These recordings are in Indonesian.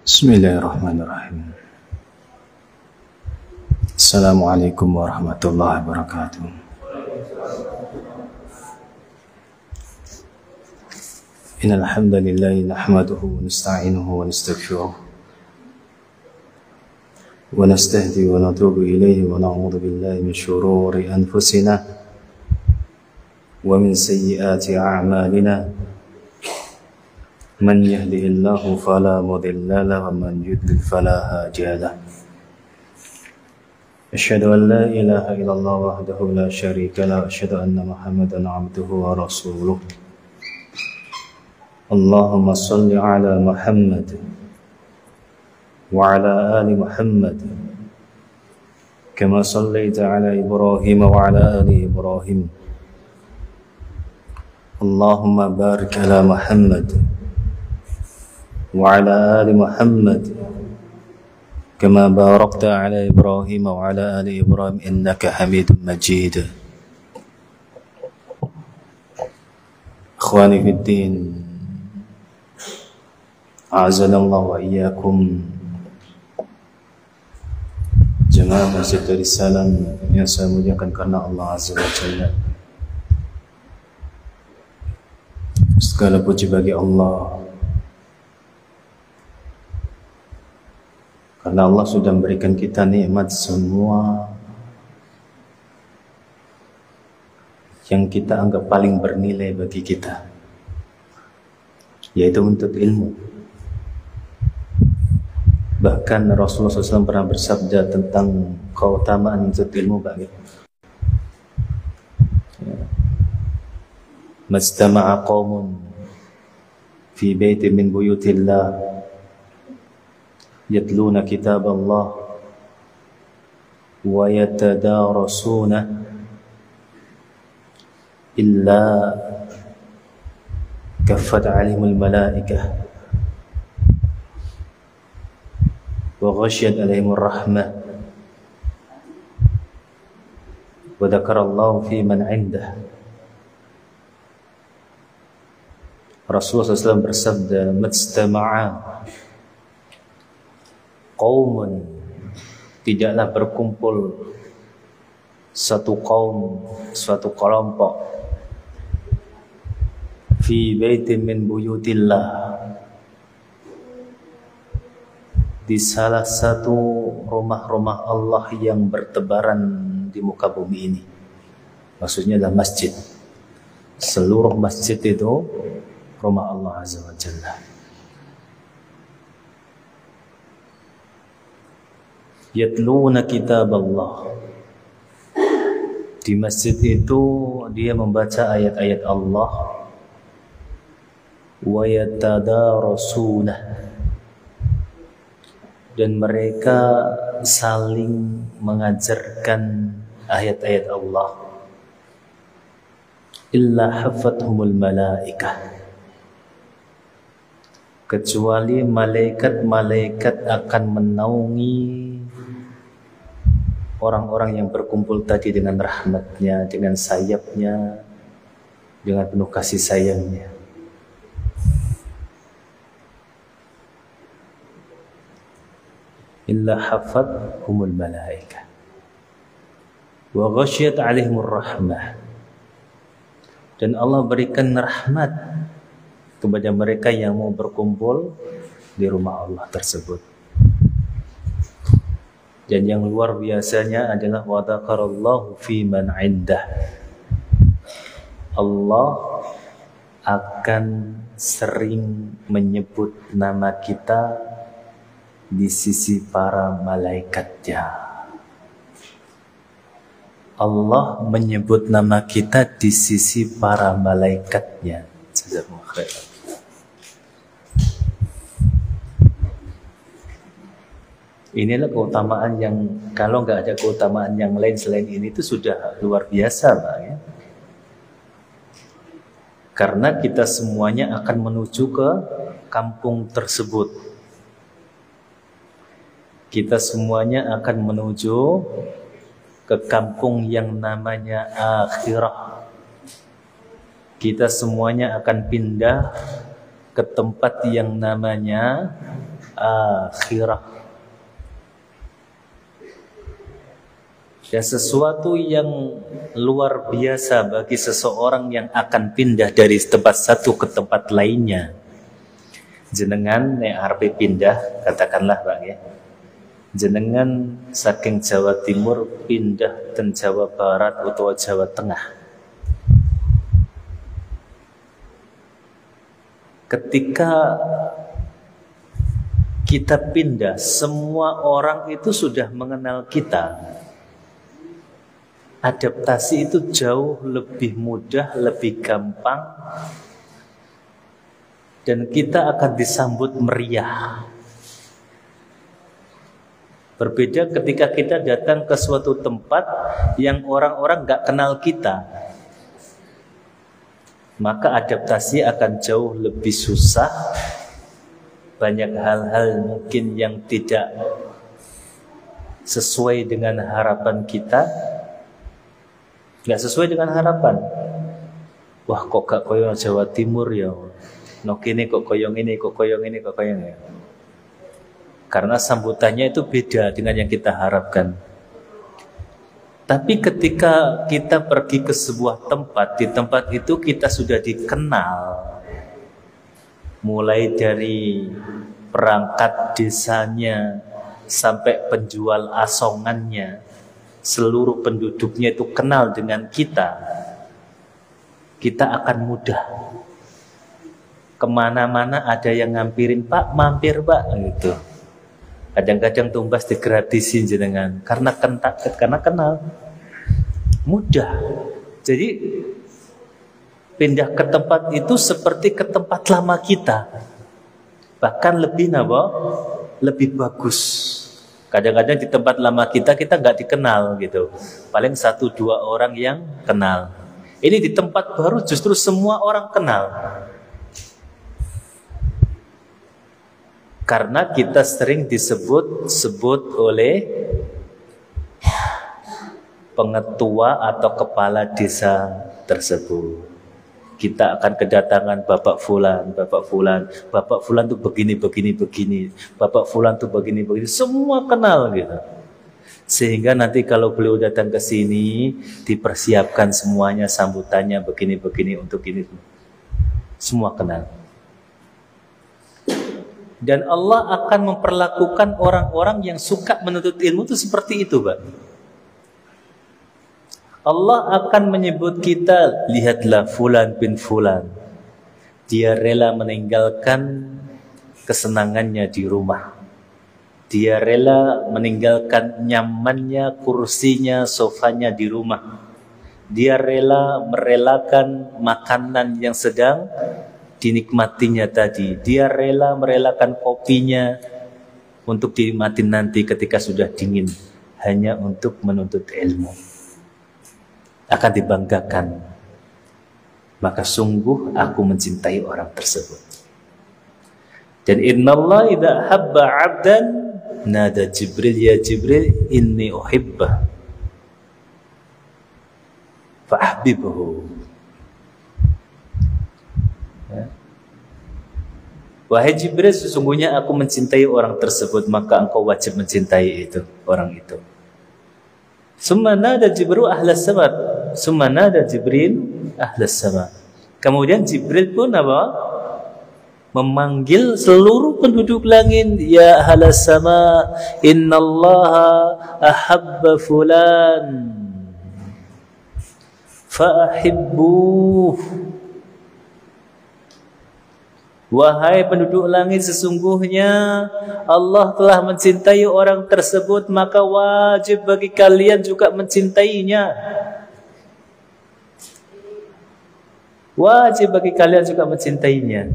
Bismillahirrahmanirrahim. Assalamualaikum warahmatullahi wabarakatuh. Innal hamdalillah nahmaduhu wa nasta'inuhu wa nastaghfiruh wa nastahdi wa natubu ilayhi wa na'udzu billahi min shururi anfusina wa min sayyiati a'malina. من يهده الله فلا مضل له ومن يضلل فلا هادي له أشهد أن لا إله إلا الله وحده لا شريك له وأشهد أن محمدا عبده ورسوله اللهم صل على محمد وعلى آل محمد كما صليت على إبراهيم وعلى آل إبراهيم اللهم بارك على محمد وعلى آل محمد كما باركت على إبراهيم وعلى آل إبراهيم إنك حميد مجيد. إخواني في الدين أعزنا الله وإياكم. Jemaah Masjid Darussalam yang saya muliakan karena Allah Azza wa Jalla. Segala puji bagi Allah, karena Allah sudah memberikan kita nikmat semua yang kita anggap paling bernilai bagi kita, yaitu menuntut ilmu. Bahkan Rasulullah SAW pernah bersabda tentang keutamaan menuntut ilmu bagi Majtama'a qaumun fi baitin min buyutillah yatluna kitab Allah wa yatadarasuna illa kaffat alaihimul malaikah wa ghashiyat alaihimur rahmah wa dzakarallahu fi man indah. Rasulullah SAW bersabda, majtama'a qaumun, tidaklah berkumpul satu kaum, suatu kelompok, fi baitin min buyutillah, di salah satu rumah-rumah Allah yang bertebaran di muka bumi ini. Maksudnya adalah masjid. Seluruh masjid itu rumah Allah Azza wa Jalla. Yatluna kitab Allah. Di masjid itu dia membaca ayat-ayat Allah. Wa yatadarasuna, dan mereka saling mengajarkan ayat-ayat Allah. Illa hafathumul malaikah, kecuali malaikat-malaikat akan menaungi orang-orang yang berkumpul tadi dengan rahmatnya, dengan sayapnya, dengan penuh kasih sayangnya. Illa hafathumul malaikah wa ghasyiyat alaihimur rahmah, dan Allah berikan rahmat kepada mereka yang mau berkumpul di rumah Allah tersebut. Dan yang luar biasanya adalah wa dzakarallahu fi man indah. Allah akan sering menyebut nama kita di sisi para malaikatnya. Allah menyebut nama kita di sisi para malaikatnya. Jazakumullah khairan. Inilah keutamaan yang kalau nggak ada keutamaan yang lain selain ini itu sudah luar biasa, Pak, ya. Karena kita semuanya akan menuju ke kampung tersebut. Kita semuanya akan menuju ke kampung yang namanya akhirah. Kita semuanya akan pindah ke tempat yang namanya akhirah. Dan sesuatu yang luar biasa bagi seseorang yang akan pindah dari tempat satu ke tempat lainnya. Jenengan nek arep pindah, katakanlah Pak ya. Jenengan saking Jawa Timur pindah ke Jawa Barat atau Jawa Tengah. Ketika kita pindah, semua orang itu sudah mengenal kita. Adaptasi itu jauh lebih mudah, lebih gampang, dan kita akan disambut meriah. Berbeda ketika kita datang ke suatu tempat yang orang-orang gak kenal kita, maka adaptasi akan jauh lebih susah. Banyak hal-hal mungkin yang tidak sesuai dengan harapan kita, gak sesuai dengan harapan. Wah kok gak koyo Jawa Timur ya, no kene kok koyo ngene, kok koyo ngene, kok koyo ngene. Karena sambutannya itu beda dengan yang kita harapkan. Tapi ketika kita pergi ke sebuah tempat, di tempat itu kita sudah dikenal, mulai dari perangkat desanya sampai penjual asongannya, seluruh penduduknya itu kenal dengan kita, kita akan mudah. Kemana-mana ada yang ngampirin, Pak, mampir Pak, gitu. Kadang-kadang tumbas digratisin jenengan, karena kenal, mudah. Jadi pindah ke tempat itu seperti ke tempat lama kita, bahkan lebih lebih bagus. Kadang-kadang di tempat lama kita nggak dikenal gitu, paling 1-2 orang yang kenal. Ini di tempat baru justru semua orang kenal, karena kita sering disebut oleh pengetua atau kepala desa tersebut. Kita akan kedatangan Bapak Fulan, Bapak Fulan, Bapak Fulan tuh begini, Bapak Fulan tuh begini, semua kenal gitu. Sehingga nanti kalau beliau datang ke sini, dipersiapkan semuanya, sambutannya begini untuk ini, semua kenal. Dan Allah akan memperlakukan orang-orang yang suka menuntut ilmu itu seperti itu, Pak. Allah akan menyebut kita, lihatlah Fulan bin Fulan, dia rela meninggalkan kesenangannya di rumah, dia rela meninggalkan nyamannya, kursinya, sofanya di rumah, dia rela merelakan makanan yang sedang dinikmatinya tadi, dia rela merelakan kopinya untuk dinikmati nanti ketika sudah dingin, hanya untuk menuntut ilmu. Akan dibanggakan. Maka sungguh aku mencintai orang tersebut. Dan innallaha idza habba 'abdan nada Jibril, ya Jibril inni uhibbah fahbibhu. Ya. Wahai Jibril, sesungguhnya aku mencintai orang tersebut, maka engkau wajib mencintai orang itu. Summa nada Jibril ahlas sama. Summa nada Jibril ahlas sama. Kemudian Jibril pun memanggil seluruh penduduk langit, ya ahlas sama, innallaha ahabba fulan fa'ahibbuh. Wahai penduduk langit, sesungguhnya Allah telah mencintai orang tersebut, maka wajib bagi kalian juga mencintainya. Wajib bagi kalian juga mencintainya.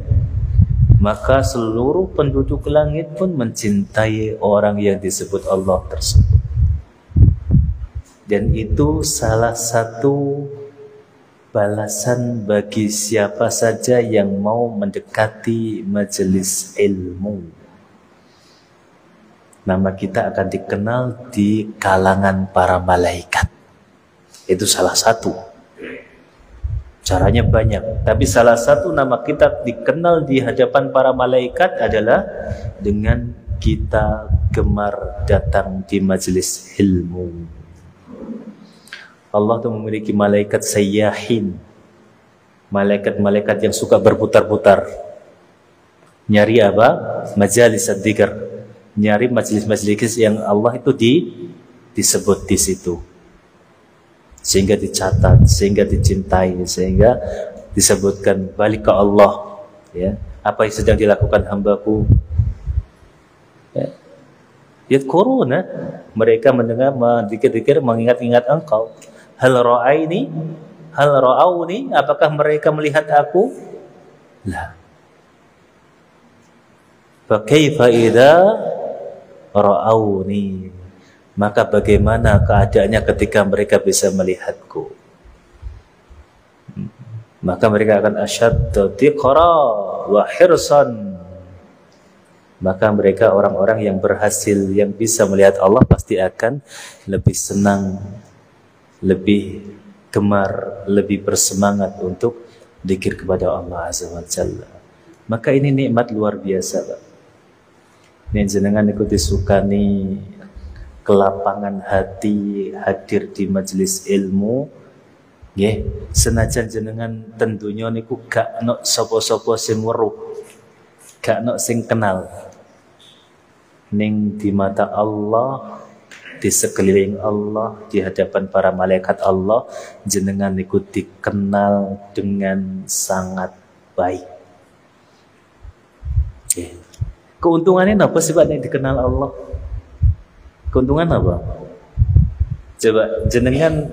Maka seluruh penduduk langit pun mencintai orang yang disebut Allah tersebut. Dan itu salah satu balasan bagi siapa saja yang mau mendekati majelis ilmu. Nama kita akan dikenal di kalangan para malaikat. Itu salah satu. Caranya banyak, tapi salah satu nama kita dikenal di hadapan para malaikat adalah dengan kita gemar datang di majelis ilmu. Allah tuh memiliki malaikat sayyahin, malaikat-malaikat yang suka berputar-putar. Nyari apa? Majalis dzikr. Nyari majelis-majelis yang Allah itu disebut di situ. Sehingga dicatat, sehingga dicintai, sehingga disebutkan balik ke Allah, ya. Apa yang sedang dilakukan hambaku, ya. Yadkuruna, mereka mendengar, dikir-dikir, mengingat-ingat engkau. Hal ra'aini, hal ra'auni, apakah mereka melihat aku? La. Fa kaifa idza ra'auni, maka bagaimana keadaannya ketika mereka bisa melihatku? Maka mereka akan asyaddu tiqra wa hirsan. Maka mereka orang-orang yang berhasil, yang bisa melihat Allah pasti akan lebih senang, lebih gemar, lebih bersemangat untuk zikir kepada Allah Azza wa Jalla. Maka ini nikmat luar biasa, Pak. Ini jenengan ikut disukani kelapangan hati hadir di majelis ilmu, nggih. Senajan jenengan tentunya niku gak nok sapa-sapa sing weruh, gak nok sing kenal. Ning di mata Allah, di sekeliling Allah, di hadapan para malaikat Allah, jenengan niku dikenal dengan sangat baik. Nggih. Keuntungannya apa sih Pak nek dikenal Allah? Keuntungan apa? Coba jenengan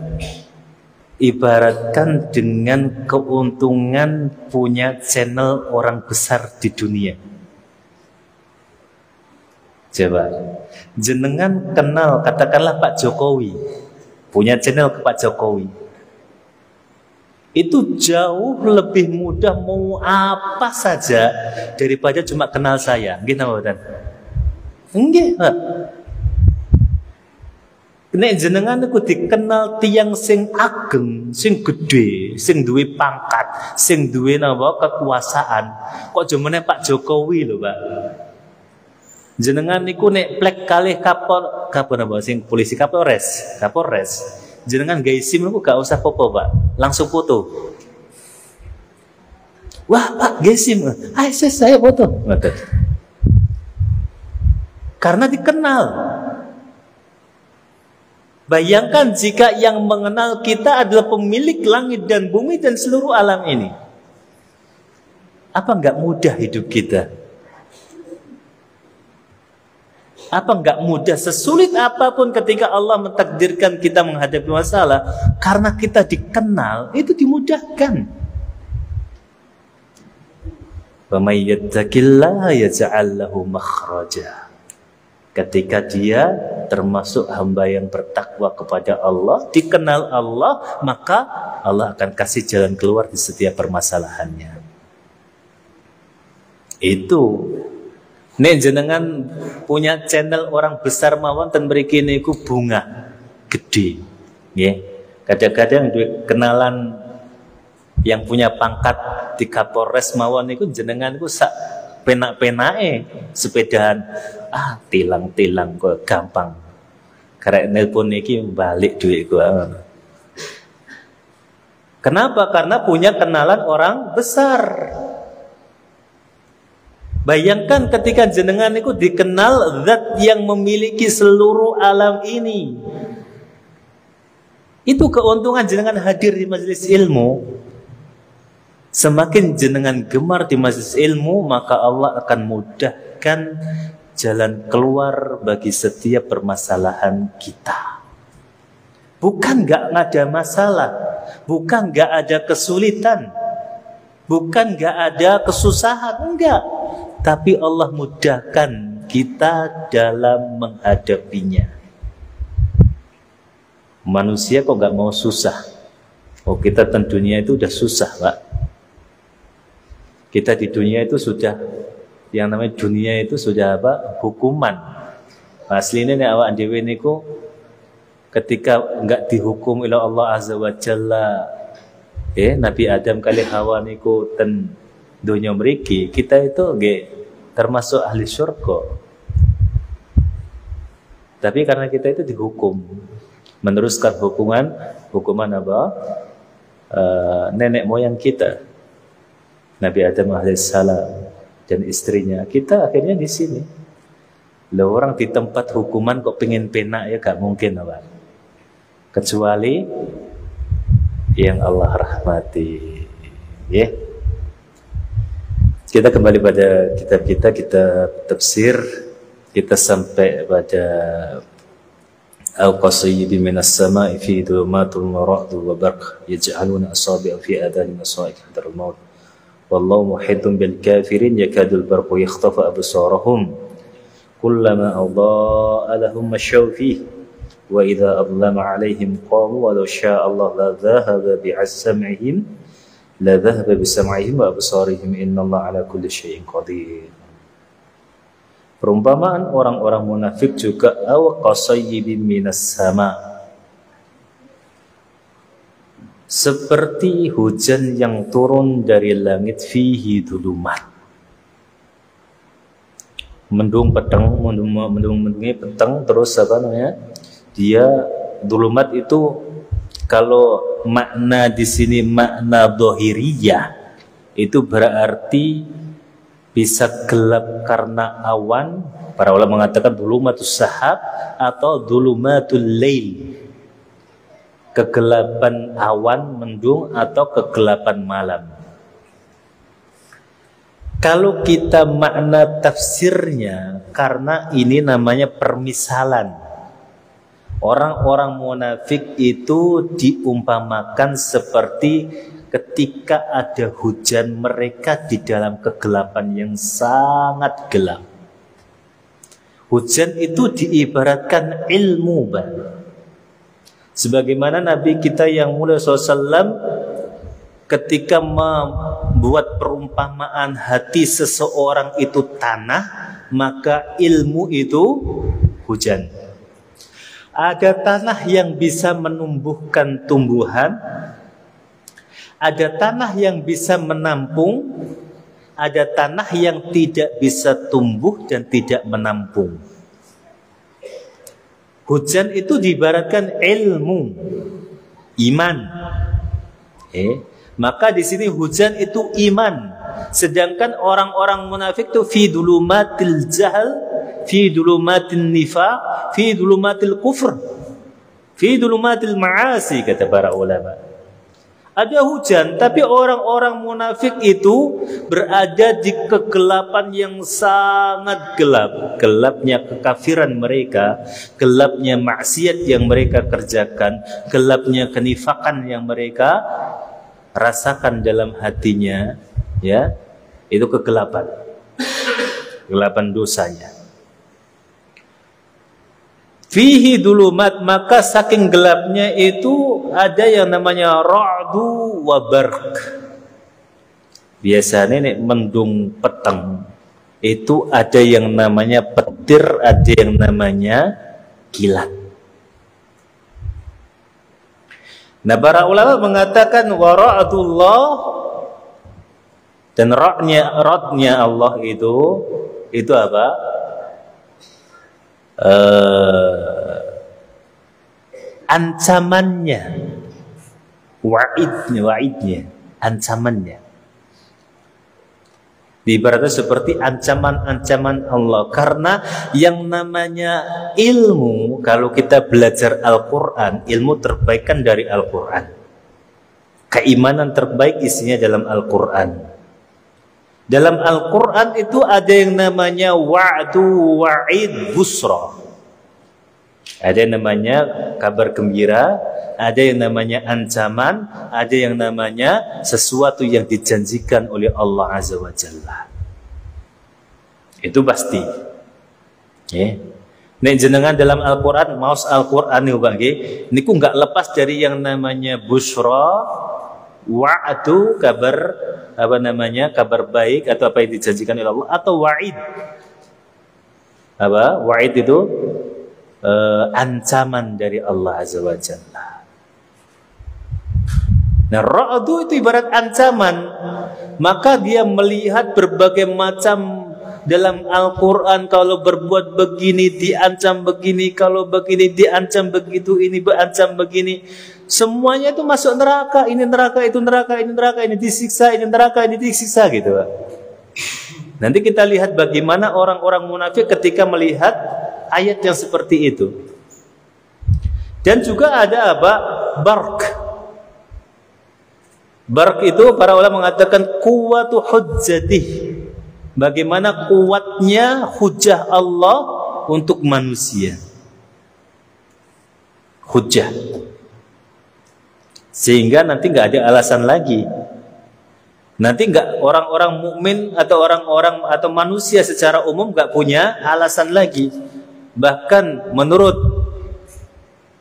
ibaratkan dengan keuntungan punya channel orang besar di dunia. Coba jenengan kenal, katakanlah Pak Jokowi, punya channel ke Pak Jokowi. Itu jauh lebih mudah mau apa saja daripada cuma kenal saya. Nggih napa mboten? Nggih, Pak. Nek jenengan niku dikenal tiyang sing ageng, sing gedhe, sing duwe pangkat, sing duwe napa kekuasaan. Kok jemene Pak Jokowi lho, Pak. Jenengan niku nek plek kalih kapol napa sing polisi Kapolres. Jenengan gawe SIM niku gak usah popo, Pak. Langsung foto. Wah, Pak, gawe SIM. Ayo saya foto. Ngoten. Karena dikenal. Bayangkan jika yang mengenal kita adalah pemilik langit dan bumi dan seluruh alam ini. Apa enggak mudah hidup kita? Apa enggak mudah, sesulit apapun ketika Allah mentakdirkan kita menghadapi masalah, karena kita dikenal, itu dimudahkan. Wa may yattaqillaha yaj'al lahu makhraja. Ketika dia termasuk hamba yang bertakwa kepada Allah, dikenal Allah, maka Allah akan kasih jalan keluar di setiap permasalahannya. Itu. Nek jenengan punya channel orang besar mawon ten mriki niku bunga gede. Nggih. Kadang-kadang duwe kenalan yang punya pangkat di Kapolres mawon niku jenengan niku sak penak-penake sepedaan. Tilang-tilang kok gampang. Karek nelpon iki balik duit gua. Kenapa? Karena punya kenalan orang besar. Bayangkan ketika jenengan itu dikenal zat yang memiliki seluruh alam ini. Itu keuntungan jenengan hadir di majelis ilmu. Semakin jenengan gemar di majelis ilmu, maka Allah akan mudahkan jalan keluar bagi setiap permasalahan kita. Bukan gak ada masalah, bukan gak ada kesulitan, bukan gak ada kesusahan, enggak. Tapi Allah mudahkan kita dalam menghadapinya. Manusia kok gak mau susah? Oh, kita di dunia itu udah susah, Pak. Kita di dunia itu sudah, yang namanya dunia itu sudah apa? Hukuman. Aslinya nih awak dhewe niku ketika enggak dihukum oleh Allah Azza wa Jalla Nabi Adam kali Hawa niku ten dunia mriki, kita itu nggih termasuk ahli syurga. Tapi karena kita itu dihukum meneruskan hukuman apa? Nenek moyang kita, Nabi Adam alaihissalam dan istrinya. Kita akhirnya di sini. Lah orang di tempat hukuman kok pengen penak ya gak mungkin apa. Kecuali yang Allah rahmati. Ya. Kita kembali pada kitab kita tafsir. Kita sampai pada al-qasayyib minas sama'i fi dhulumatul marad wa barq yaj'aluna asabi'a fi adani masa'iq hadar al-maut wallahu muhitun bil kafirin yakadul barqu yakhtafu absarahum kullama adaa'a lahum mashaw fihi wa idza adlama 'alaihim qamu wa law syaa Allah la dhahaba bi'as-sam'ihim la dhahaba bi-sam'ihim wa absarihim innallaha 'ala kulli syai'in qadir. Perumpamaan orang-orang munafik juga aw qasayyibin minas sama, seperti hujan yang turun dari langit fihi dhulumat, mendungnya petang terus apa namanya? Dia dhulumat itu kalau makna di sini makna dhahiriyah itu berarti bisa gelap karena awan. Para ulama mengatakan dhulumatus sahab atau dhulumatul lail, kegelapan awan mendung atau kegelapan malam. Kalau kita makna tafsirnya, karena ini namanya permisalan, orang-orang munafik itu diumpamakan seperti ketika ada hujan mereka di dalam kegelapan yang sangat gelap. Hujan itu diibaratkan ilmu, sebagaimana Nabi kita yang mulia SAW ketika membuat perumpamaan hati seseorang itu tanah, maka ilmu itu hujan. Ada tanah yang bisa menumbuhkan tumbuhan, ada tanah yang bisa menampung, ada tanah yang tidak bisa tumbuh dan tidak menampung. Hujan itu diibaratkan ilmu, iman. Maka di sini hujan itu iman. Sedangkan orang-orang munafik itu fi dhulumatil jahl, fi dhulumatil nifaq, fi dhulumatil kufr, fi dhulumatil ma'asi, kata para ulama. Ada hujan, tapi orang-orang munafik itu berada di kegelapan yang sangat gelap. Gelapnya kekafiran mereka, gelapnya maksiat yang mereka kerjakan, gelapnya kenifakan yang mereka rasakan dalam hatinya, ya, itu kegelapan, kegelapan dosanya. Fihi dhulumat, maka saking gelapnya itu ada yang namanya ra'du wa barq. Biasanya nek mendung peteng itu ada yang namanya petir, ada yang namanya kilat. Nah, para ulama mengatakan wa ra'dullah, dan ra'dnya Allah itu apa? Ancamannya, wa'idnya, ancamannya. Ibaratnya seperti ancaman-ancaman Allah. Karena yang namanya ilmu, kalau kita belajar Al-Quran, ilmu terbaik kan dari Al-Quran. Keimanan terbaik isinya dalam Al-Quran. Dalam Al-Quran itu ada yang namanya wa'du, wa'id, busra. Ada yang namanya kabar gembira, ada yang namanya ancaman, ada yang namanya sesuatu yang dijanjikan oleh Allah Azza wa Jalla. Itu pasti. Nek jenengan dalam Al-Quran, maos Al-Quran niku nggak lepas dari yang namanya busra, wa'du, kabar apa namanya, kabar baik atau apa yang dijanjikan oleh Allah, atau wa'id. Apa? Wa'id itu ancaman dari Allah Azza wa Jalla. Nah, ra'du itu ibarat ancaman. Maka dia melihat berbagai macam dalam Al-Quran, kalau berbuat begini diancam begini, kalau begini diancam begitu, ini diancam begini. Semuanya itu masuk neraka, ini neraka, itu neraka, ini neraka, ini disiksa, ini neraka, ini disiksa gitu, Pak. Nanti kita lihat bagaimana orang-orang munafik ketika melihat ayat yang seperti itu. Dan juga ada apa? Barq. Barq itu para ulama mengatakan kuwatu hujjatih. Bagaimana kuatnya hujah Allah untuk manusia. Hujah. Sehingga nanti nggak ada alasan lagi. Nanti nggak orang-orang mukmin atau orang-orang atau manusia secara umum nggak punya alasan lagi. Bahkan menurut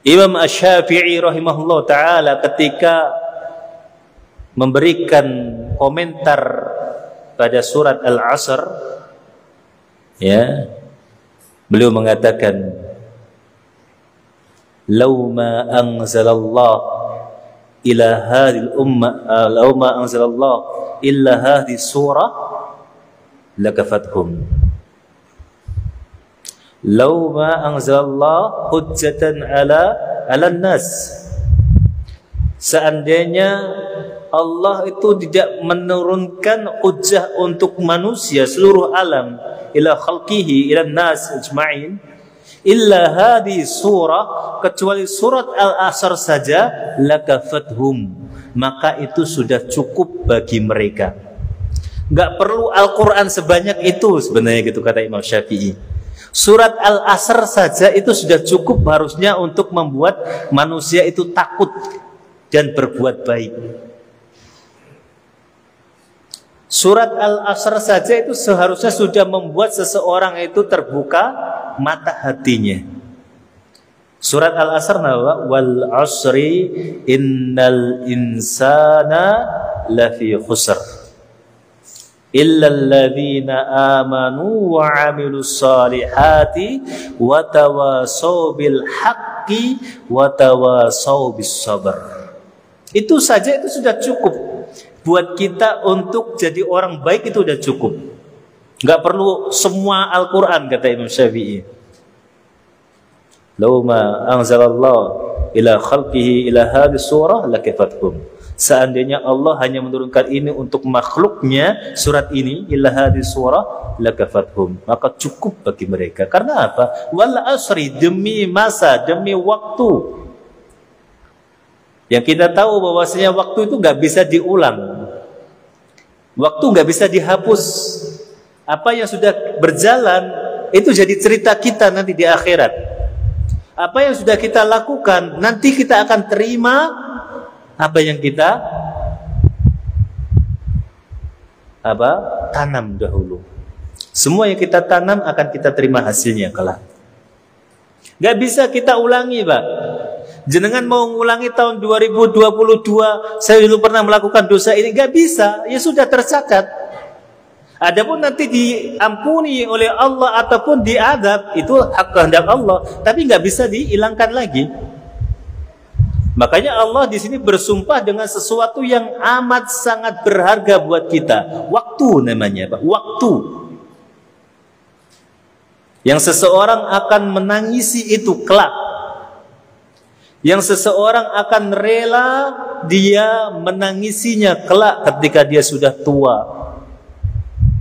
Imam Asy-Syafi'i rahimahullah taala ketika memberikan komentar pada surat Al-Asr, ya, beliau mengatakan, "Law ma anzalallah ila hadhil umma, law ma anzalallah illa hadhihi surah lakafathum." Law ma anzalallah hujjatan ala nas. Seandainya Allah itu tidak menurunkan hujjah untuk manusia seluruh alam, ila khalqihi ila nas ajma'in, illa hadhi surah, kecuali surat Al-Asr saja, lakafathum, maka itu sudah cukup bagi mereka. Enggak perlu Al-Quran sebanyak itu sebenarnya, gitu kata Imam Syafi'i. Surat Al-Asr saja itu sudah cukup harusnya untuk membuat manusia itu takut dan berbuat baik. Surat Al-Asr saja itu seharusnya sudah membuat seseorang itu terbuka mata hatinya. Surat Al-Asr wal asri innal insana lafi khusr illa alladhina amanu wa 'amilus salihati wa tawasaw bil haqqi wa tawasaw bis sabr. Itu saja itu sudah cukup buat kita untuk jadi orang baik, itu udah cukup. Nggak perlu semua Al-Quran, kata Imam Syafi'i. Law ma anzalallah ila khalqihi ila hadhihi surah lakafathum. Seandainya Allah hanya menurunkan ini untuk makhluknya, surat ini ila hadhihi surah lakafathum, maka cukup bagi mereka. Karena apa? Wal asri, demi masa, demi waktu. Yang kita tahu bahwasanya waktu itu nggak bisa diulang, waktu nggak bisa dihapus. Apa yang sudah berjalan itu jadi cerita kita nanti di akhirat. Apa yang sudah kita lakukan nanti kita akan terima apa yang kita tanam dahulu. Semua yang kita tanam akan kita terima hasilnya kelak. Nggak bisa kita ulangi, Pak. Jenengan mau ngulangi tahun 2022, saya dulu pernah melakukan dosa ini, nggak bisa, ya sudah tercatat. Adapun nanti diampuni oleh Allah ataupun diadab, itu hak kehendak Allah, tapi nggak bisa dihilangkan lagi. Makanya Allah di sini bersumpah dengan sesuatu yang amat sangat berharga buat kita. Waktu namanya, Pak, waktu. Yang seseorang akan menangisi itu kelak. Yang seseorang akan rela dia menangisinya kelak ketika dia sudah tua.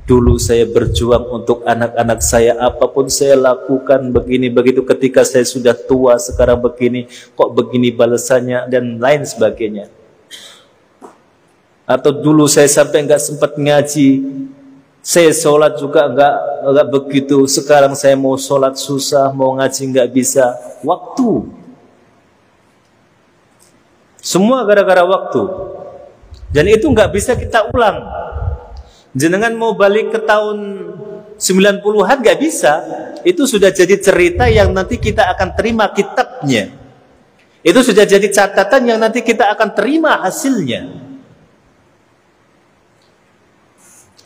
Dulu saya berjuang untuk anak-anak saya, apapun saya lakukan begini begitu, ketika saya sudah tua sekarang begini, kok begini balasannya dan lain sebagainya. Atau dulu saya sampai nggak sempat ngaji, saya sholat juga nggak begitu, sekarang saya mau sholat susah, mau ngaji nggak bisa. Waktu. Semua gara-gara waktu. Dan itu nggak bisa kita ulang. Jenengan mau balik ke tahun 90-an nggak bisa. Itu sudah jadi cerita yang nanti kita akan terima kitabnya. Itu sudah jadi catatan yang nanti kita akan terima hasilnya.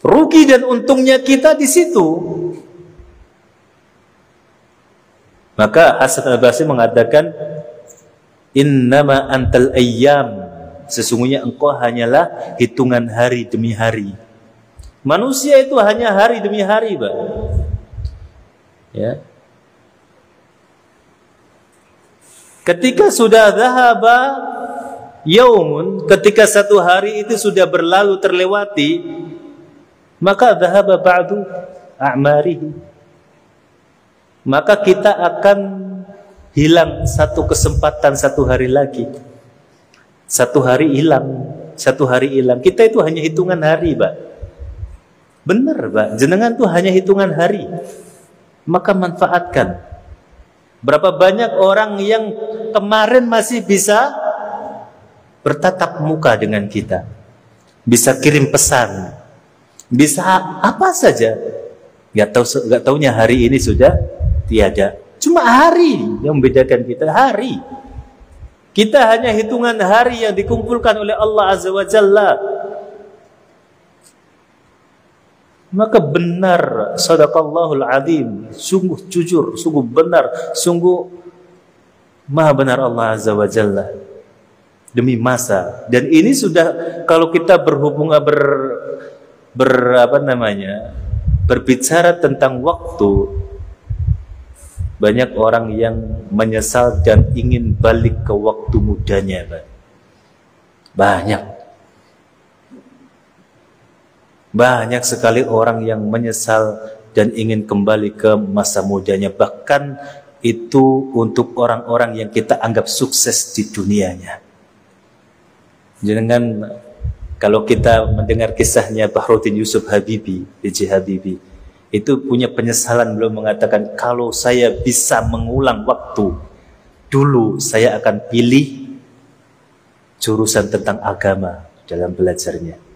Rugi dan untungnya kita di situ. Maka Hasan al-Basri mengatakan, innama antal ayyam sesungguhnya engkau hanyalah hitungan hari demi hari. Manusia itu hanya hari demi hari, Pak. Ya. Ketika sudah dhahaba yaumun, ketika satu hari itu sudah berlalu terlewati, maka dhahaba ba'du a'marihi. Maka kita akan hilang satu kesempatan satu hari lagi. Satu hari hilang, satu hari hilang. Kita itu hanya hitungan hari, Pak. Benar, Pak. Jenengan itu hanya hitungan hari. Maka manfaatkan. Berapa banyak orang yang kemarin masih bisa bertatap muka dengan kita, bisa kirim pesan, bisa apa saja. Gak taunya hari ini sudah tiada. Cuma hari yang membedakan kita, hari. Kita hanya hitungan hari yang dikumpulkan oleh Allah Azza wa Jalla. Maka benar, sadaqallahul azim, sungguh jujur, sungguh benar, sungguh maha benar Allah Azza wa Jalla demi masa. Dan ini sudah, kalau kita berbicara tentang waktu, banyak orang yang menyesal dan ingin balik ke waktu mudanya, Pak. Banyak sekali orang yang menyesal dan ingin kembali ke masa mudanya. Bahkan itu untuk orang-orang yang kita anggap sukses di dunianya. Jangan, kalau kita mendengar kisahnya Bahruddin Yusuf Habibie, B.J. Habibie, itu punya penyesalan, belum mengatakan, kalau saya bisa mengulang waktu, dulu saya akan pilih jurusan tentang agama dalam belajarnya.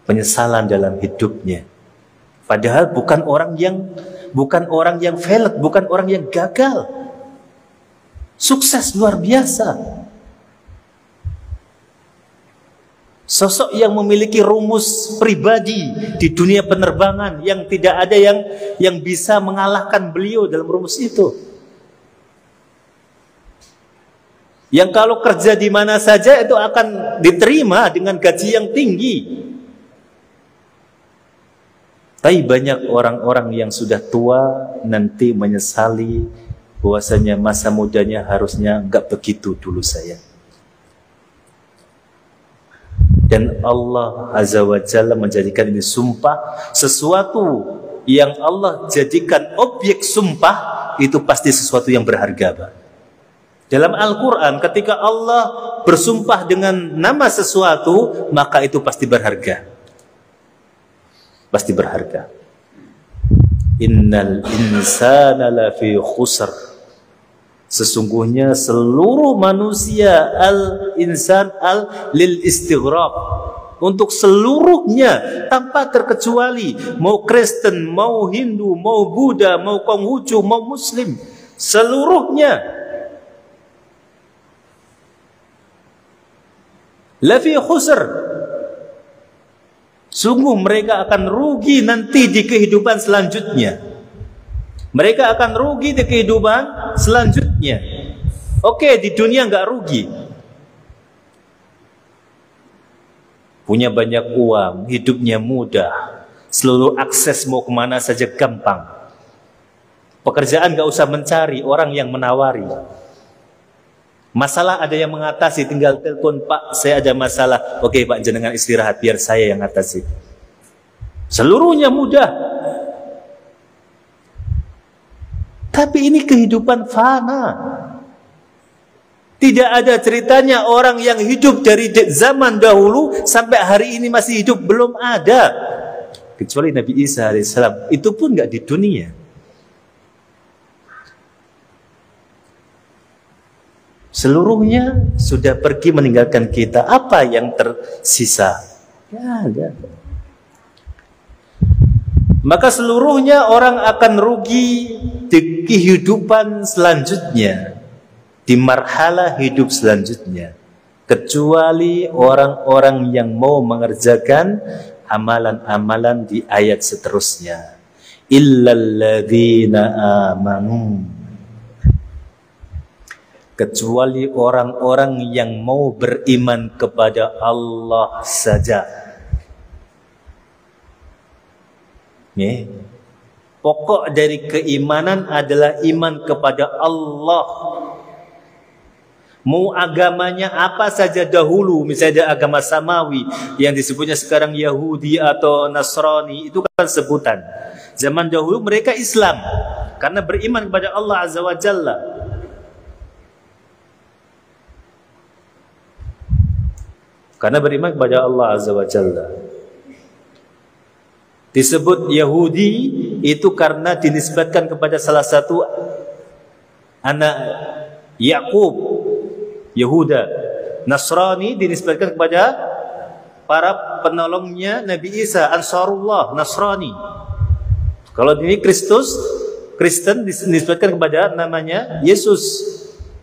Penyesalan dalam hidupnya. Padahal bukan orang yang failed, bukan orang yang gagal. Sukses luar biasa. Sosok yang memiliki rumus pribadi di dunia penerbangan yang tidak ada yang bisa mengalahkan beliau dalam rumus itu. Yang kalau kerja di mana saja itu akan diterima dengan gaji yang tinggi. Tapi banyak orang-orang yang sudah tua nanti menyesali bahwasanya masa mudanya harusnya enggak begitu dulu saya. Dan Allah Azza wa Jalla menjadikan ini sumpah, sesuatu yang Allah jadikan objek sumpah itu pasti sesuatu yang berharga, Pak. Dalam Al-Quran ketika Allah bersumpah dengan nama sesuatu, maka itu pasti berharga. Pasti berharga. Innal insana lafi khusr. Sesungguhnya seluruh manusia, al-insan lil istighraq, untuk seluruhnya tanpa terkecuali, mau Kristen, mau Hindu, mau Buddha, mau Konghucu, mau Muslim, seluruhnya lafi khusr. Sungguh mereka akan rugi nanti di kehidupan selanjutnya. Mereka akan rugi di kehidupan selanjutnya. Oke, di dunia nggak rugi. Punya banyak uang, hidupnya mudah, seluruh akses mau kemana saja gampang. Pekerjaan nggak usah mencari, orang yang menawari. Masalah ada yang mengatasi, tinggal telepon, Pak saya ada masalah. Oke Pak, jenengan istirahat, biar saya yang atasi. Seluruhnya mudah. Tapi ini kehidupan fana. Tidak ada ceritanya orang yang hidup dari zaman dahulu sampai hari ini masih hidup, belum ada. Kecuali Nabi Isa alaihissalam, itu pun nggak di dunia. Seluruhnya sudah pergi meninggalkan kita. Apa yang tersisa? Ya, ada. Maka seluruhnya orang akan rugi di kehidupan selanjutnya, di marhalah hidup selanjutnya, kecuali orang-orang yang mau mengerjakan amalan-amalan di ayat seterusnya. Illalladzina amanu. kecuali orang-orang yang mau beriman kepada Allah saja. Ya. Pokok dari keimanan adalah iman kepada Allah. Mau agamanya apa saja dahulu, misalnya agama samawi yang disebutnya sekarang Yahudi atau Nasrani, itu kan sebutan. Zaman dahulu mereka Islam karena beriman kepada Allah Azza wa Jalla. Karena beriman kepada Allah Azza wa Jalla. Disebut Yahudi itu karena dinisbatkan kepada salah satu anak Yakub, Yehuda. Nasrani dinisbatkan kepada para penolongnya Nabi Isa, Ansarullah, Nasrani. Kalau ini Kristen dinisbatkan kepada namanya Yesus,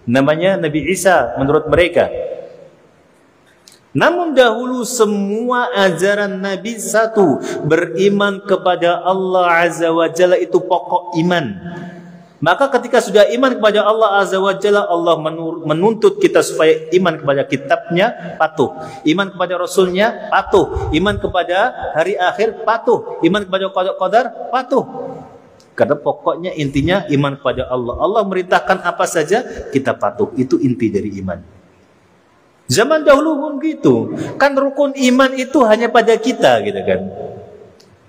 namanya Nabi Isa menurut mereka. Namun dahulu semua ajaran Nabi satu, beriman kepada Allah Azza wa Jalla, itu pokok iman. Maka ketika sudah iman kepada Allah Azza wa Jalla, Allah menuntut kita supaya iman kepada kitabnya, patuh. Iman kepada Rasulnya, patuh. Iman kepada hari akhir, patuh. Iman kepada qadar, patuh. Karena pokoknya intinya iman kepada Allah. Allah merintahkan apa saja, kita patuh. Itu inti dari iman. Zaman dahulu pun gitu. Kan rukun iman itu hanya pada kita gitu kan.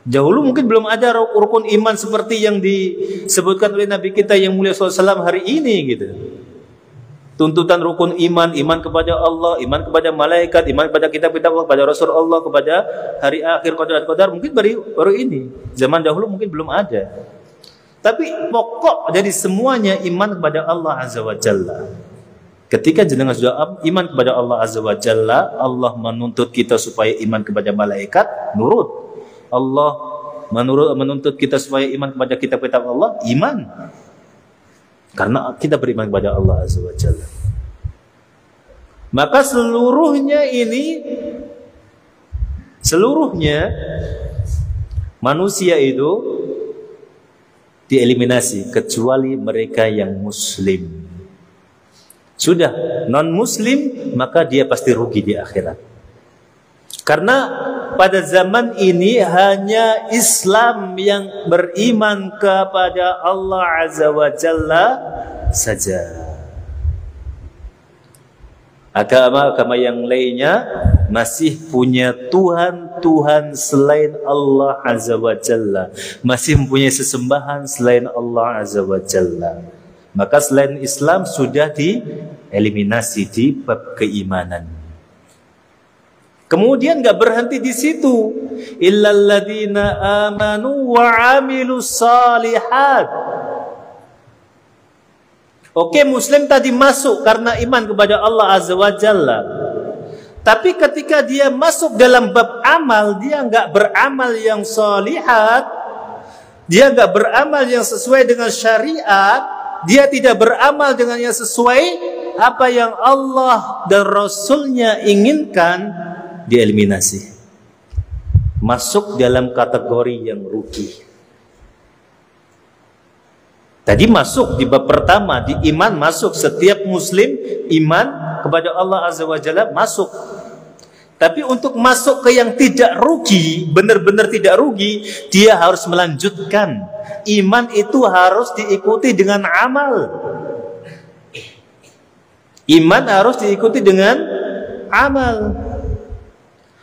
Dahulu mungkin belum ada rukun iman seperti yang disebutkan oleh Nabi kita yang mulia SAW hari ini gitu. Tuntutan rukun iman, iman kepada Allah, iman kepada malaikat, iman kepada kitab-kitab Allah, kepada Rasul Allah, kepada hari akhir, qadar mungkin baru ini. Zaman dahulu mungkin belum ada. Tapi pokok dari semuanya iman kepada Allah Azza wa Jalla. Ketika jenengan sudah iman kepada Allah Azza wa Jalla, Allah menuntut kita supaya iman kepada malaikat, nurut. Allah menuntut kita supaya iman kepada kitab-kitab Allah, iman. Karena kita beriman kepada Allah Azza wa Jalla. Maka seluruhnya manusia itu dieliminasi kecuali mereka yang muslim. Sudah non-muslim, maka dia pasti rugi di akhirat. Karena pada zaman ini hanya Islam yang beriman kepada Allah Azza wa Jalla saja. Agama-agama yang lainnya masih punya Tuhan selain Allah Azza wa Jalla, masih mempunyai sesembahan selain Allah Azza wa Jalla. Maka selain Islam sudah dieliminasi di bab keimanan. Kemudian enggak berhenti di situ. Illal ladzina amanu wa 'amilus shalihat. Oke, muslim tadi masuk karena iman kepada Allah Azza wa Jalla. Tapi ketika dia masuk dalam bab amal, dia enggak beramal yang shalihat, dia enggak beramal yang sesuai dengan syariat, dia tidak beramal dengan yang sesuai apa yang Allah dan Rasulnya inginkan, dieliminasi. Masuk dalam kategori yang rugi. Tadi masuk di bab pertama, di iman masuk. Setiap muslim iman kepada Allah Azza wa Jalla masuk. Tapi untuk masuk ke yang tidak rugi, benar-benar tidak rugi, dia harus melanjutkan. Iman itu harus diikuti dengan amal. Iman harus diikuti dengan amal.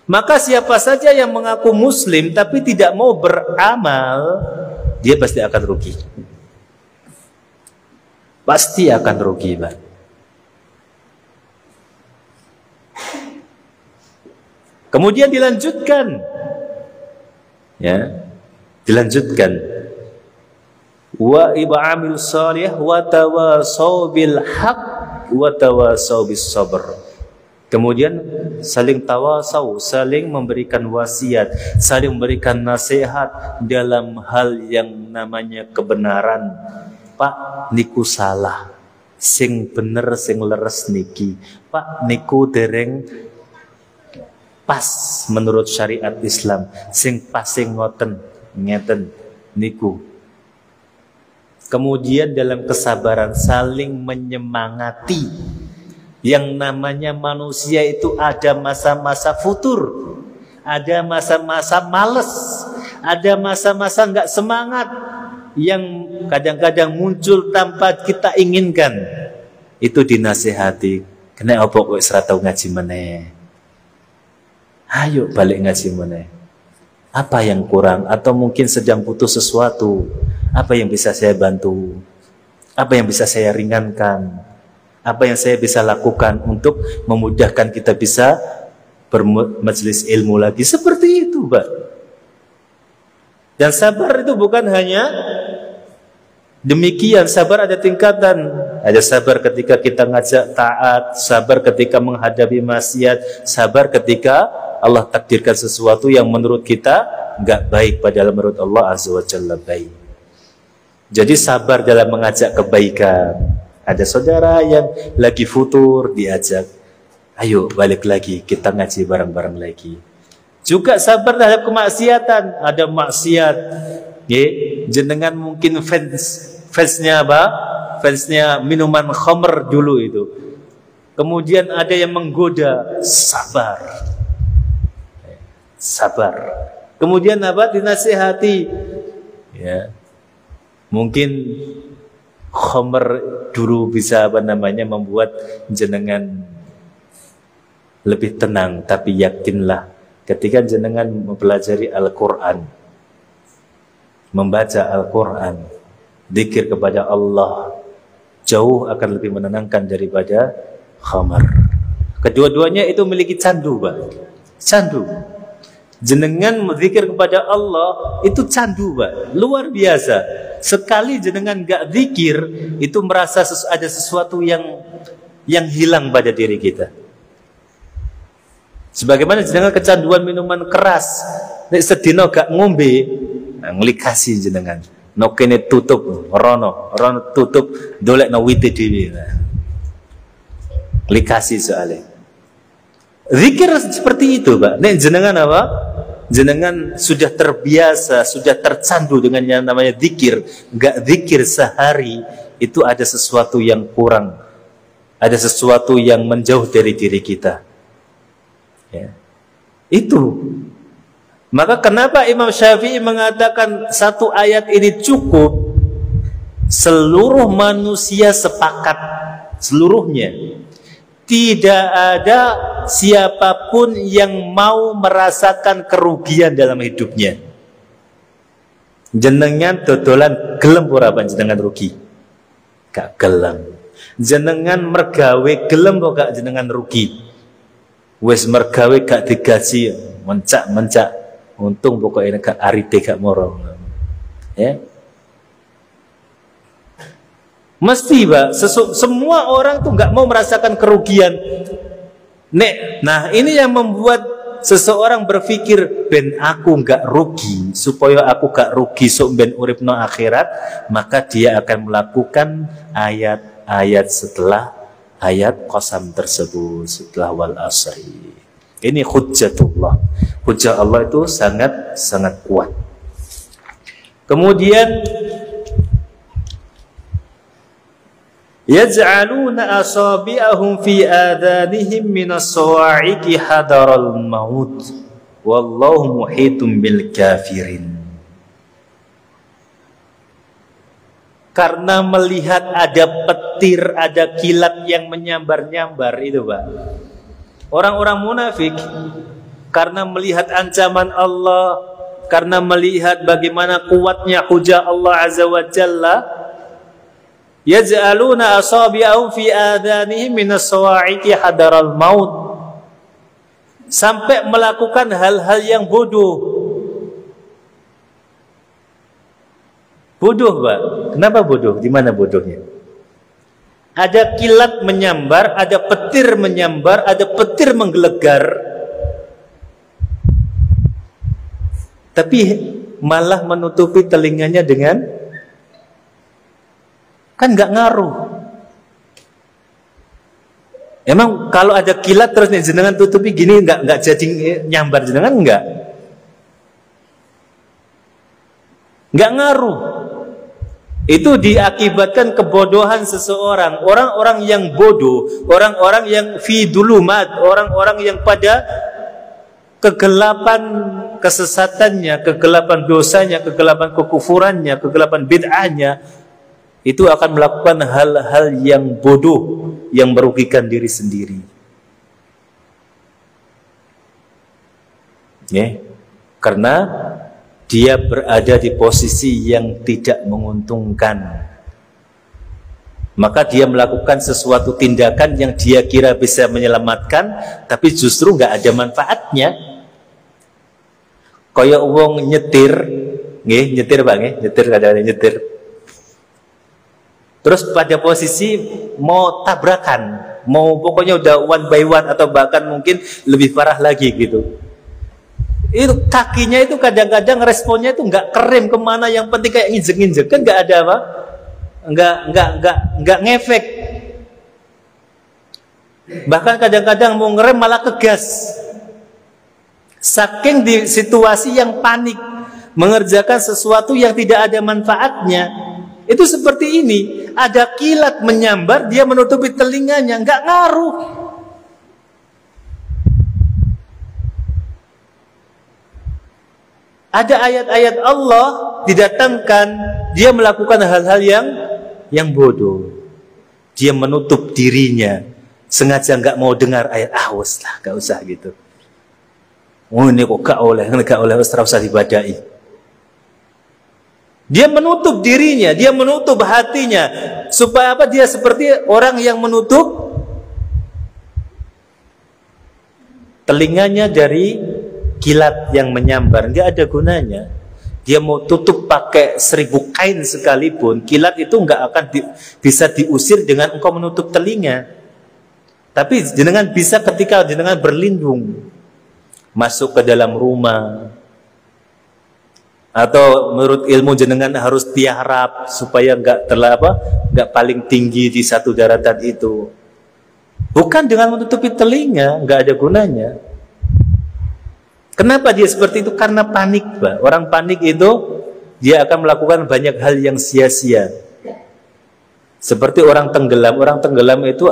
Maka siapa saja yang mengaku muslim tapi tidak mau beramal, dia pasti akan rugi. Pasti akan rugi, Pak. Kemudian dilanjutkan. Ya. Dilanjutkan. Wa ib'amilus shalih wa tawassaw bil haqq wa tawassaw bis sabr. Kemudian saling tawasau, saling memberikan wasiat, saling memberikan nasihat dalam hal yang namanya kebenaran. Pak, niku salah. Sing bener sing leres niki. Pak, niku dereng pas menurut syariat Islam. Sing pas sing ngoten ngeten niku. Kemudian dalam kesabaran saling menyemangati. Yang namanya manusia itu ada masa-masa futur, ada masa-masa males, ada masa-masa nggak semangat yang kadang-kadang muncul tanpa kita inginkan. Itu dinasihati. Kena apa kok ora tau ngaji meneh? Ayo balik ngaji meneh. Apa yang kurang atau mungkin sedang butuh sesuatu? Apa yang bisa saya bantu? Apa yang bisa saya ringankan? Apa yang saya bisa lakukan untuk memudahkan kita bisa bermajelis ilmu lagi? Seperti itu, Pak. Dan sabar itu bukan hanya demikian. Sabar ada tingkatan. Ada sabar ketika kita ngajak taat, sabar ketika menghadapi maksiat, sabar ketika Allah takdirkan sesuatu yang menurut kita enggak baik, padahal menurut Allah Azza wa Jalla baik. Jadi sabar dalam mengajak kebaikan. Ada saudara yang lagi futur, diajak, ayo balik lagi, kita ngaji bareng-bareng lagi. Juga sabar terhadap kemaksiatan. Ada maksiat, jenengan mungkin fansnya apa? Fansnya minuman khamr dulu itu. Kemudian ada yang menggoda, sabar. Sabar. Kemudian apa? Dinasihati. Ya. Mungkin khamr dulu bisa apa namanya membuat jenengan lebih tenang, tapi yakinlah ketika jenengan mempelajari Al-Quran, membaca Al-Quran, zikir kepada Allah, jauh akan lebih menenangkan daripada khamar. Kedua-duanya itu memiliki candu, Pak. Candu. Jenengan berzikir kepada Allah itu candu, Pak. Luar biasa. Sekali jenengan gak zikir, itu merasa ada sesuatu yang hilang pada diri kita. Sebagaimana jenengan kecanduan minuman keras, nek sedina gak ngombe, nglikasi jenengan. No kene tutup, rono tutup, dolek no wite dhewe. Nglikasi soalnya. Zikir seperti itu, Pak. Nek jenengan apa? Jenengan sudah terbiasa, sudah tercandu dengan yang namanya zikir, gak zikir sehari, itu ada sesuatu yang kurang, ada sesuatu yang menjauh dari diri kita. Ya. Itu. Maka kenapa Imam Syafi'i mengatakan satu ayat ini cukup? Seluruh manusia sepakat, seluruhnya. Tidak ada siapapun yang mau merasakan kerugian dalam hidupnya. Jenengan dodolan gelem ora panjenengan rugi? Gak gelem. Jenengan mergawe gelem kok gak jenengan rugi? Wis mergawe gak digaji, mencak-mencak. Untung pokoknya gak arite gak moro. Ya. Mesti, Pak, semua orang tuh nggak mau merasakan kerugian. Nah ini yang membuat seseorang berpikir, ben aku nggak rugi, supaya aku gak rugi sok ben uripno akhirat, maka dia akan melakukan ayat-ayat setelah ayat qasam tersebut, setelah wal asri. Ini hujjatullah. Hujjah Allah itu sangat kuat. Kemudian yaj'aluna asabi'ahum fi adanihim minas sawa'iqi hadaral maut wallahu muhitum bil kafirin. Karena melihat ada petir, ada kilat yang menyambar-nyambar itu, Pak. Orang-orang munafik karena melihat ancaman Allah, karena melihat bagaimana kuatnya hujah Allah Azza wa Jalla, yaj'aluna asabi'ahum fi adanihim minas sawa'iqi hadaral maut, sampai melakukan hal-hal yang bodoh. Bodoh, Pak. Kenapa bodoh? Di mana bodohnya? Ada kilat menyambar, ada petir menyambar, ada petir menggelegar, tapi malah menutupi telinganya dengan, kan nggak ngaruh. Emang kalau ada kilat terus nih jenengan tutupi gini nggak jadi nyambar jenengan nggak ngaruh. Itu diakibatkan kebodohan seseorang. Orang-orang yang bodoh, orang-orang yang fi dulumat, orang-orang yang pada kegelapan kesesatannya, kegelapan dosanya, kegelapan kekufurannya, kegelapan bid'ahnya, itu akan melakukan hal-hal yang bodoh, yang merugikan diri sendiri. Ya, karena dia berada di posisi yang tidak menguntungkan, maka dia melakukan sesuatu tindakan yang dia kira bisa menyelamatkan, tapi justru nggak ada manfaatnya. Kayak wong nyetir, nyetir bang, nyetir kadang-kadang nyetir. Terus pada posisi mau tabrakan, mau pokoknya udah one by one atau bahkan mungkin lebih parah lagi gitu. Itu kakinya itu kadang-kadang responnya itu nggak kerem kemana, yang penting kayak nginjek-nginjek, kan nggak ada apa, nggak ngefek. Bahkan kadang-kadang mau ngerem malah kegas, saking di situasi yang panik mengerjakan sesuatu yang tidak ada manfaatnya. Itu seperti ini, ada kilat menyambar, dia menutupi telinganya, nggak ngaruh. Ada ayat-ayat Allah didatangkan, dia melakukan hal-hal yang bodoh. Dia menutup dirinya, sengaja nggak mau dengar ayat, wes lah, nggak usah gitu. Oh ini kok gak oleh, terus usah dibadai. Dia menutup dirinya, dia menutup hatinya, supaya apa? Dia seperti orang yang menutup telinganya dari kilat yang menyambar, nggak ada gunanya. Dia mau tutup pakai 1000 kain sekalipun, kilat itu nggak akan bisa diusir dengan engkau menutup telinga. Tapi jenengan bisa ketika jenengan berlindung, masuk ke dalam rumah, atau menurut ilmu jenengan harus tiarap supaya nggak nggak paling tinggi di satu daratan itu. Bukan dengan menutupi telinga, nggak ada gunanya. Kenapa dia seperti itu? Karena panik, Pak. Orang panik itu dia akan melakukan banyak hal yang sia-sia. Seperti orang tenggelam. Orang tenggelam itu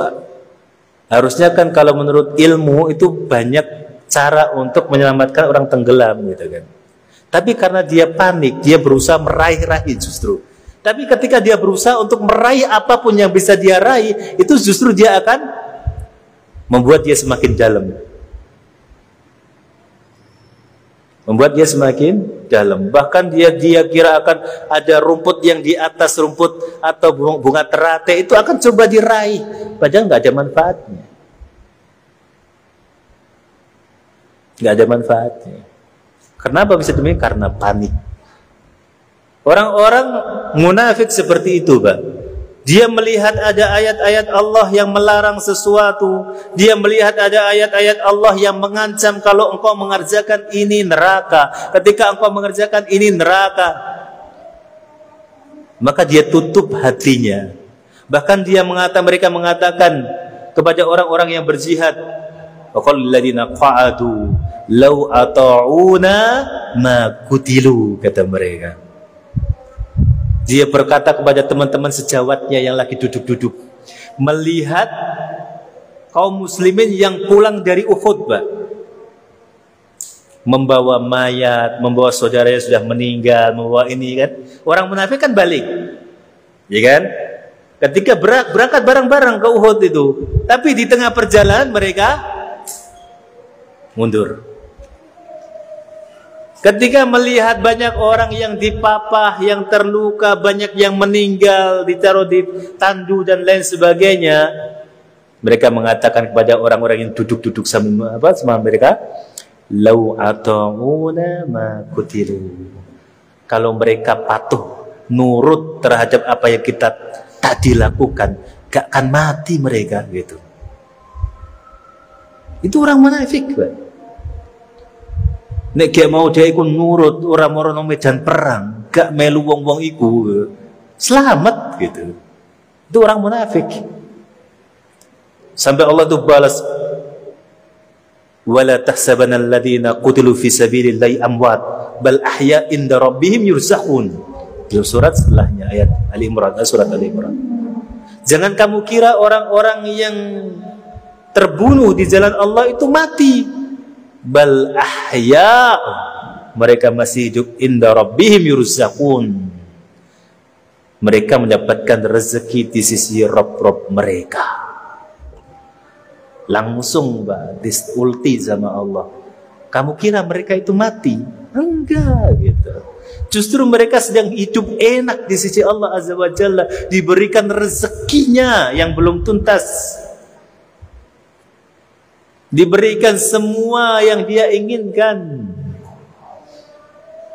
harusnya kan kalau menurut ilmu itu banyak cara untuk menyelamatkan orang tenggelam gitu kan. Tapi karena dia panik, dia berusaha meraih-raih justru. Tapi ketika dia berusaha untuk meraih apapun yang bisa dia raih, itu justru dia akan membuat dia semakin dalam. Membuat dia semakin dalam. Bahkan dia kira akan ada rumput yang di atas rumput atau bunga teratai, itu akan coba diraih, padahal nggak ada manfaatnya. Nggak ada manfaatnya. Kenapa bisa demikian? Karena panik. Orang-orang munafik seperti itu, Pak. Dia melihat ada ayat-ayat Allah yang melarang sesuatu. Dia melihat ada ayat-ayat Allah yang mengancam kalau engkau mengerjakan ini neraka. Ketika engkau mengerjakan ini neraka, maka dia tutup hatinya. Bahkan mereka mengatakan kepada orang-orang yang berjihad, waqal ladzina qa'adu law ata'una ma qutilu, kata mereka. Dia berkata kepada teman-teman sejawatnya yang lagi duduk-duduk, melihat kaum muslimin yang pulang dari Uhud, Pak, membawa mayat, membawa saudara yang sudah meninggal, membawa ini kan. Orang munafik kan balik, ya kan? Ketika berangkat bareng-bareng ke Uhud itu, tapi di tengah perjalanan mereka mundur. Ketika melihat banyak orang yang dipapah, yang terluka, banyak yang meninggal, ditaruh di tandu dan lain sebagainya, mereka mengatakan kepada orang-orang yang duduk-duduk sama mereka, lau ata'una ma qutilu. Kalau mereka patuh, nurut terhadap apa yang kita tadi lakukan, gak akan mati mereka gitu. Itu orang munafik, Pak. Nek gak mau dia ikut nurut orang-orang medan perang, gak melu wong-wong iku, selamat gitu. Itu orang munafik. Sampai Allah tuh balas, wala tahsabanna alladziina qutilu fi sabilillahi amwat bal ahya inda rabbihim yurzaqun. Di surat setelahnya ayat Ali Imran, surat Ali Imran. Jangan kamu kira orang-orang yang terbunuh di jalan Allah itu mati. Bal ahya, mereka masih hidup, inda rabbihim yurzaqun. Mereka mendapatkan rezeki di sisi Rabb mereka. Langsung diulti sama Allah. Kamu kira mereka itu mati? Enggak gitu. Justru mereka sedang hidup enak di sisi Allah Azza wa Jalla, diberikan rezekinya yang belum tuntas, diberikan semua yang dia inginkan.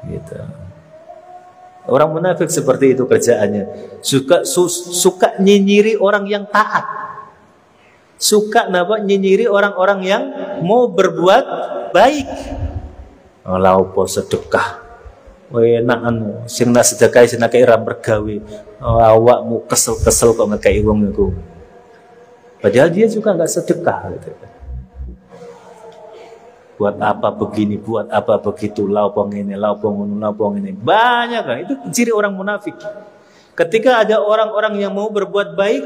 Gitu. Orang munafik seperti itu kerjaannya. Suka nyinyiri orang yang taat. Suka nyinyiri orang-orang yang mau berbuat baik. Laupo sedekah. Enak sing nak sedekah sing nak ira bergawe. Awakmu kesel-kesel kok ngekei wong iku. Padahal dia juga enggak sedekah gitu. Buat apa begini, buat apa begitu, laupo ngene, laupo ngono, laupo ngene. Banyak kan, itu ciri orang munafik. Ketika ada orang-orang yang mau berbuat baik,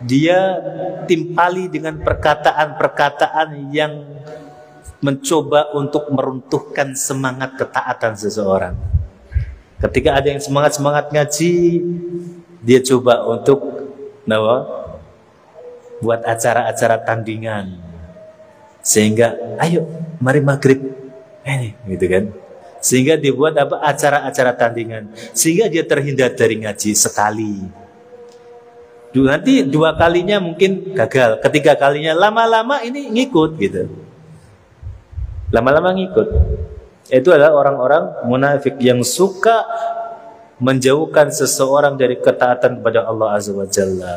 dia timpali dengan perkataan-perkataan yang mencoba untuk meruntuhkan semangat ketaatan seseorang. Ketika ada yang semangat ngaji, dia coba untuk buat acara-acara tandingan, sehingga ayo mari maghrib ini gitu kan, sehingga dibuat acara-acara tandingan, sehingga dia terhindar dari ngaji sekali. Nanti 2 kalinya mungkin gagal, 3 kalinya lama-lama ini ngikut gitu. Lama-lama ngikut. Itu adalah orang-orang munafik yang suka menjauhkan seseorang dari ketaatan kepada Allah Azza wa Jalla.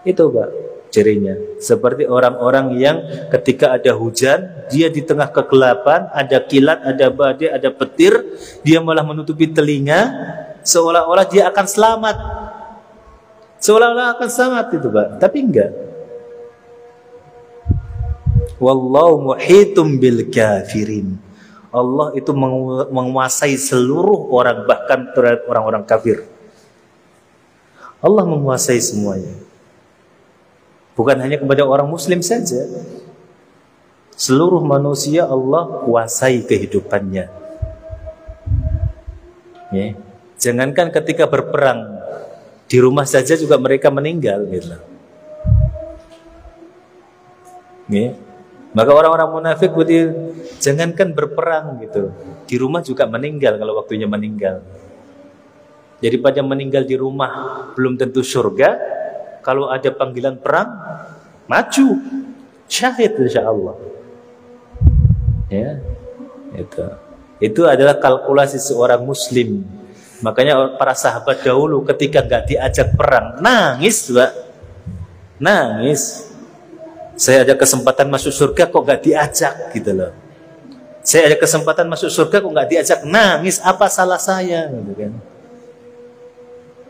Itu Pak cirinya. Seperti orang-orang yang ketika ada hujan, dia di tengah kegelapan, ada kilat, ada badai, ada petir, dia malah menutupi telinga seolah-olah dia akan selamat. Seolah-olah akan selamat itu Pak, tapi enggak. Wallahu muhitum bil kafirin. Allah itu menguasai seluruh orang, bahkan terhadap orang-orang kafir. Allah menguasai semuanya. Bukan hanya kepada orang muslim saja. Seluruh manusia Allah kuasai kehidupannya. Ya. Jangankan ketika berperang, di rumah saja juga mereka meninggal gitu. Ya. Maka orang-orang munafik jangankan berperang gitu, di rumah juga meninggal kalau waktunya meninggal. Daripada meninggal di rumah belum tentu surga, kalau ada panggilan perang maju syahid insyaallah. Ya, itu adalah kalkulasi seorang muslim. Makanya para sahabat dahulu ketika nggak diajak perang nangis, Pak. Nangis. Saya ada kesempatan masuk surga kok nggak diajak gitu loh. Saya ada kesempatan masuk surga kok nggak diajak, nangis. Apa salah saya gitu kan?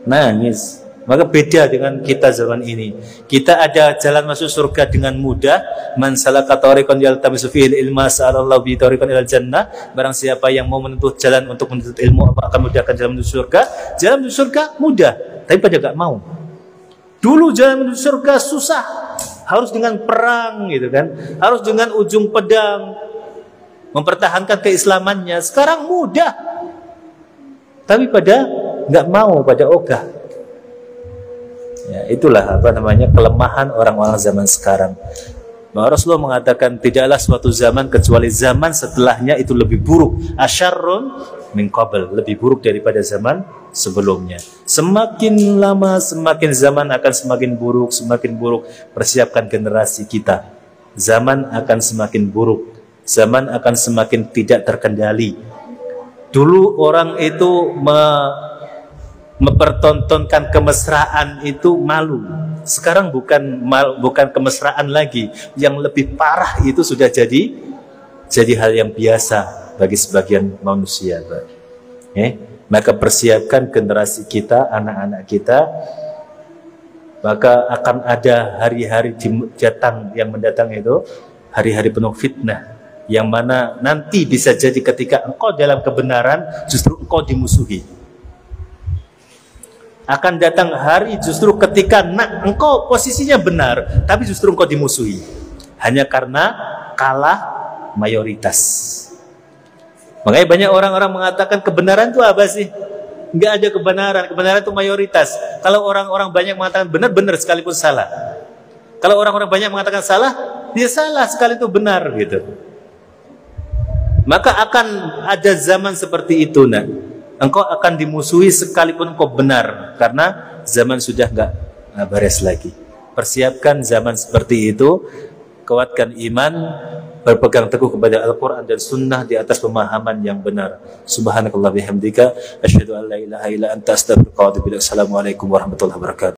Nangis. Maka beda dengan kita zaman ini. Kita ada jalan masuk surga dengan mudah. Man salaka tariqan yaltamisu fihi ilma sa'alallahu bi tariqan ilal jannah. Barang siapa yang mau menempuh jalan untuk menuntut ilmu, apa akan mudahkan jalan menuju surga? Jalan menuju surga mudah, tapi pada nggak mau. Dulu jalan menuju surga susah. Harus dengan perang gitu kan, harus dengan ujung pedang mempertahankan keislamannya. Sekarang mudah, tapi pada nggak mau, pada ogah. Ya, itulah kelemahan orang-orang zaman sekarang. Maka Rasulullah mengatakan tidaklah suatu zaman kecuali zaman setelahnya itu lebih buruk. Asyarrun min qabl, lebih buruk daripada zaman sebelumnya. Semakin lama semakin zaman akan semakin buruk, semakin buruk. Persiapkan generasi kita. Zaman akan semakin buruk. Zaman akan semakin tidak terkendali. Dulu orang itu mempertontonkan kemesraan itu malu. Sekarang bukan kemesraan lagi. Yang lebih parah itu sudah jadi hal yang biasa bagi sebagian manusia. Maka persiapkan generasi kita, anak-anak kita. Maka akan ada hari-hari datang yang mendatang itu hari-hari penuh fitnah, yang mana nanti bisa jadi ketika engkau dalam kebenaran justru engkau dimusuhi. Akan datang hari justru ketika engkau posisinya benar tapi justru engkau dimusuhi hanya karena kalah mayoritas. Makanya banyak orang-orang mengatakan kebenaran itu apa sih? Enggak ada kebenaran, kebenaran itu mayoritas. Kalau orang-orang banyak mengatakan benar, benar sekalipun salah. Kalau orang-orang banyak mengatakan salah, dia salah sekali itu benar gitu. Maka akan ada zaman seperti itu, nak. Engkau akan dimusuhi sekalipun engkau benar, karena zaman sudah enggak beres lagi. Persiapkan zaman seperti itu, kuatkan iman, berpegang teguh kepada Al-Quran dan Sunnah di atas pemahaman yang benar. Subhanakallah bihamdika, asyhadu an la ilaha illa anta astaghfiruka wa atubu ilaik. Assalamualaikum warahmatullahi wabarakatuh.